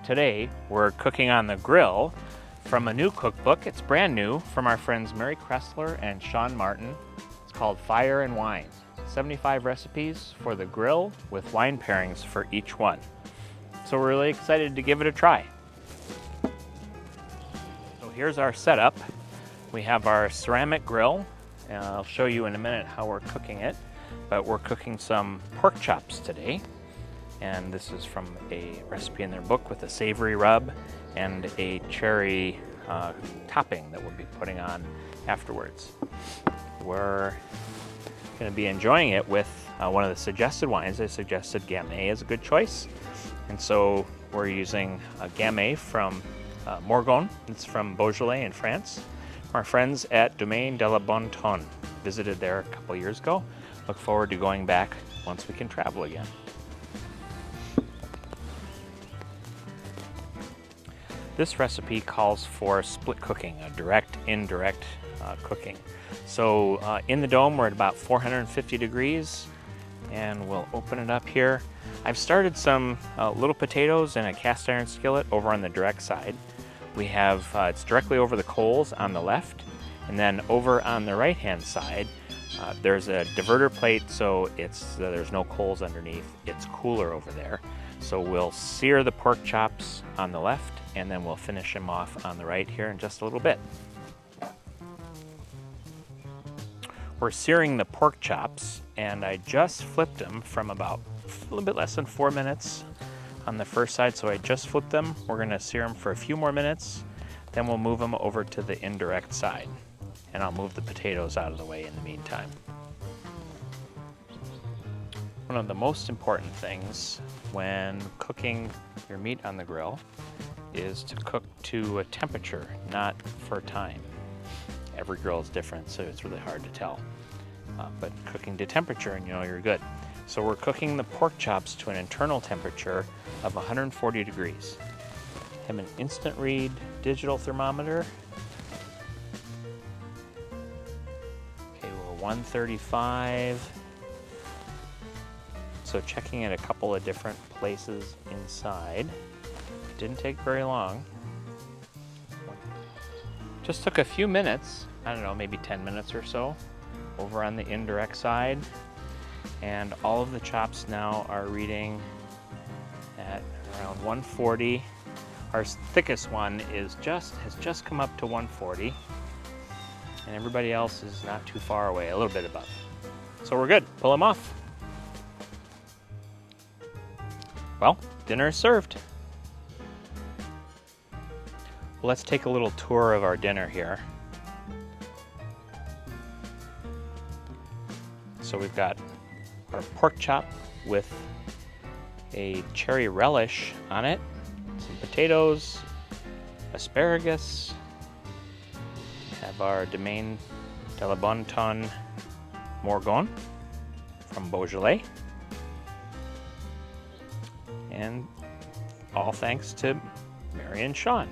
Today we're cooking on the grill from a new cookbook. It's brand new from our friends Mary Kressler and Sean Martin. It's called Fire and Wine. 75 recipes for the grill with wine pairings for each one. So we're really excited to give it a try. So here's our setup. We have our ceramic grill. I'll show you in a minute how we're cooking it, but we're cooking some pork chops today. And this is from a recipe in their book with a savory rub and a cherry topping that we'll be putting on afterwards. We're going to be enjoying it with one of the suggested wines. They suggested Gamay is a good choice. And so we're using a Gamay from Morgon. It's from Beaujolais in France. Our friends at Domaine de la Bonne Tonne visited there a couple years ago. Look forward to going back once we can travel again. This recipe calls for split cooking, a direct, indirect cooking. So in the dome, we're at about 450 degrees, and we'll open it up here. I've started some little potatoes in a cast iron skillet over on the direct side. We have, it's directly over the coals on the left, and then over on the right-hand side, there's a diverter plate, so there's no coals underneath. It's cooler over there. So we'll sear the pork chops on the left, and then we'll finish them off on the right here in just a little bit. We're searing the pork chops, and I just flipped them from about a little bit less than 4 minutes on the first side, so I just flipped them. We're gonna sear them for a few more minutes, then we'll move them over to the indirect side, and I'll move the potatoes out of the way in the meantime. One of the most important things when cooking your meat on the grill is to cook to a temperature, not for time. Every grill is different, so it's really hard to tell. But cooking to temperature and you know you're good. So we're cooking the pork chops to an internal temperature of 140 degrees. I have an instant read digital thermometer. Okay, we're 135. So checking at a couple of different places inside. It didn't take very long. Just took a few minutes, I don't know, maybe 10 minutes or so, over on the indirect side. And all of the chops now are reading at around 140. Our thickest one has just come up to 140. And everybody else is not too far away, a little bit above. So we're good, pull them off. Well, dinner is served. Well, let's take a little tour of our dinner here. So we've got our pork chop with a cherry relish on it, some potatoes, asparagus, have our Domaine de la Bonne Tonne Morgon from Beaujolais, and all thanks to Mary and Sean.